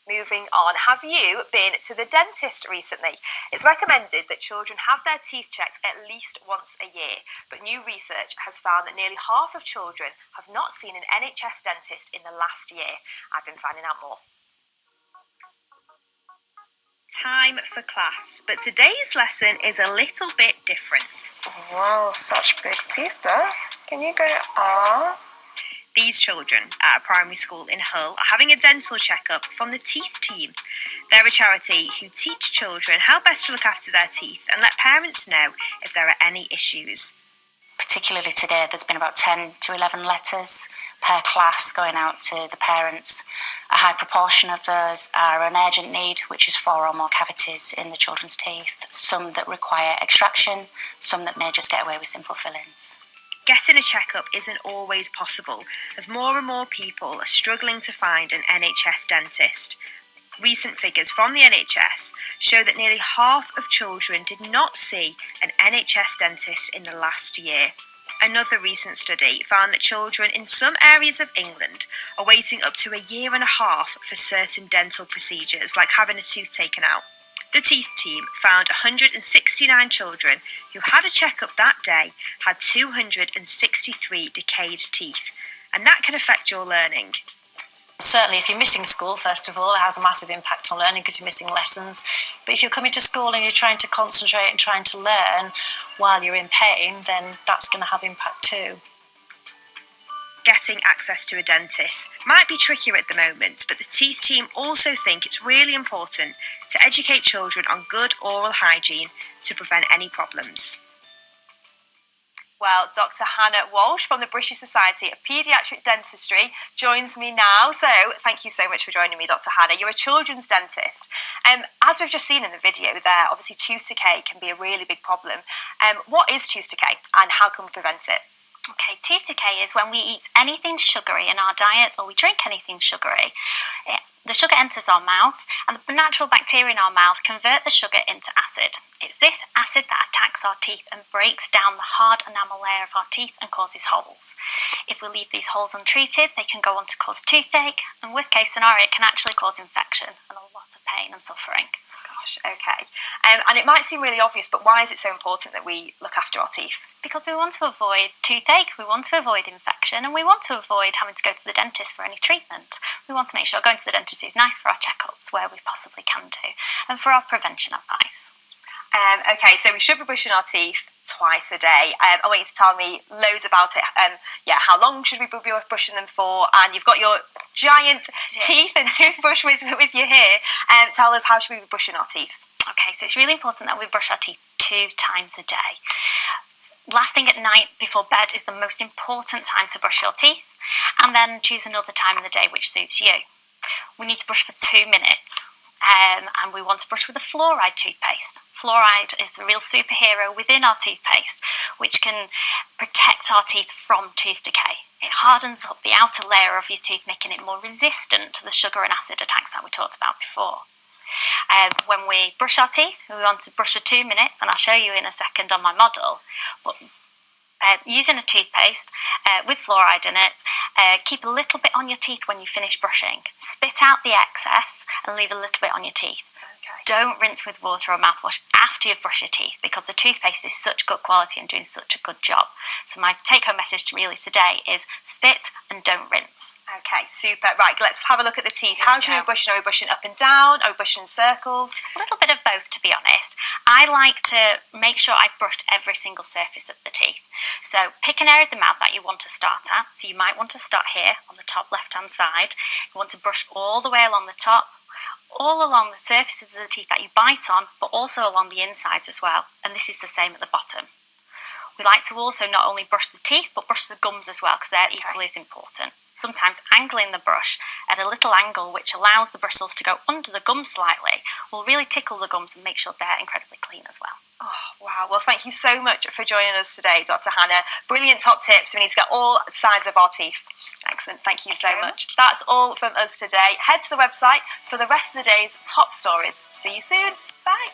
Moving on, have you been to the dentist recently? It's recommended that children have their teeth checked at least once a year, but new research has found that nearly half of children have not seen an NHS dentist in the last year. I've been finding out more. Time for class, but today's lesson is a little bit different. Wow, such big teeth there. Can you go ah? These children at a primary school in Hull are having a dental checkup from the teeth team. They're a charity who teach children how best to look after their teeth and let parents know if there are any issues. Particularly today, there's been about 10 to 11 letters per class going out to the parents. A high proportion of those are an urgent need, which is 4 or more cavities in the children's teeth, some that require extraction, some that may just get away with simple fillings. Getting a checkup isn't always possible, as more and more people are struggling to find an NHS dentist. Recent figures from the NHS show that nearly half of children did not see an NHS dentist in the last year. Another recent study found that children in some areas of England are waiting up to a year and a half for certain dental procedures, like having a tooth taken out. The teeth team found 169 children who had a checkup that day had 263 decayed teeth, and that can affect your learning. Certainly, if you're missing school, first of all, it has a massive impact on learning because you're missing lessons. But if you're coming to school and you're trying to concentrate and trying to learn while you're in pain, then that's going to have impact too. Getting access to a dentist might be trickier at the moment, but the teeth team also think it's really important to educate children on good oral hygiene to prevent any problems. Well, Dr. Hannah Walsh from the British Society of Paediatric Dentistry joins me now. So thank you so much for joining me, Dr. Hannah. You're a children's dentist. As we've just seen in the video there, obviously tooth decay can be a really big problem. What is tooth decay and how can we prevent it? Okay, tooth decay is when we eat anything sugary in our diets or we drink anything sugary. The sugar enters our mouth and the natural bacteria in our mouth convert the sugar into acid. It's this acid that attacks our teeth and breaks down the hard enamel layer of our teeth and causes holes. If we leave these holes untreated, they can go on to cause toothache, and worst case scenario, it can actually cause infection and a lot of pain and suffering. Gosh, okay. And it might seem really obvious, but why is it so important that we look after our teeth? Because we want to avoid toothache, we want to avoid infection, and we want to avoid having to go to the dentist for any treatment. We want to make sure going to the dentist is nice for our checkups where we possibly can do, and for our prevention advice. Okay, so we should be brushing our teeth twice a day. I want you to tell me loads about it. How long should we be brushing them for? And you've got your giant teeth and toothbrush with you here. Tell us, how should we be brushing our teeth? Okay, so it's really important that we brush our teeth 2 times a day. Last thing at night before bed is the most important time to brush your teeth, and then choose another time in the day which suits you. We need to brush for 2 minutes. And we want to brush with a fluoride toothpaste. Fluoride is the real superhero within our toothpaste, which can protect our teeth from tooth decay. It hardens up the outer layer of your tooth, making it more resistant to the sugar and acid attacks that we talked about before. When we brush our teeth, we want to brush for 2 minutes, and I'll show you in a second on my model. But using a toothpaste with fluoride in it, keep a little bit on your teeth when you finish brushing. Spit out the excess and leave a little bit on your teeth. Okay. Don't rinse with water or mouthwash after you've brushed your teeth, because the toothpaste is such good quality and doing such a good job. So my take-home message to really today is spit and don't rinse. Okay, super. Right, let's have a look at the teeth. How should we be brushing? Are we brushing up and down? Are we brushing in circles? A little bit of both, to be honest. I like to make sure I've brushed every single surface of the teeth. So pick an area of the mouth that you want to start at. So you might want to start here on the top left-hand side. You want to brush all the way along the top, all along the surfaces of the teeth that you bite on, but also along the insides as well. And this is the same at the bottom. We like to also not only brush the teeth, but brush the gums as well, because they're equally as important. Sometimes angling the brush at a little angle, which allows the bristles to go under the gums slightly, will really tickle the gums and make sure they're incredibly clean as well. Oh, wow. Well, thank you so much for joining us today, Dr. Hannah. Brilliant top tips. We need to get all sides of our teeth. Excellent. Thank you so much. That's all from us today. Head to the website for the rest of the day's top stories. See you soon. Bye.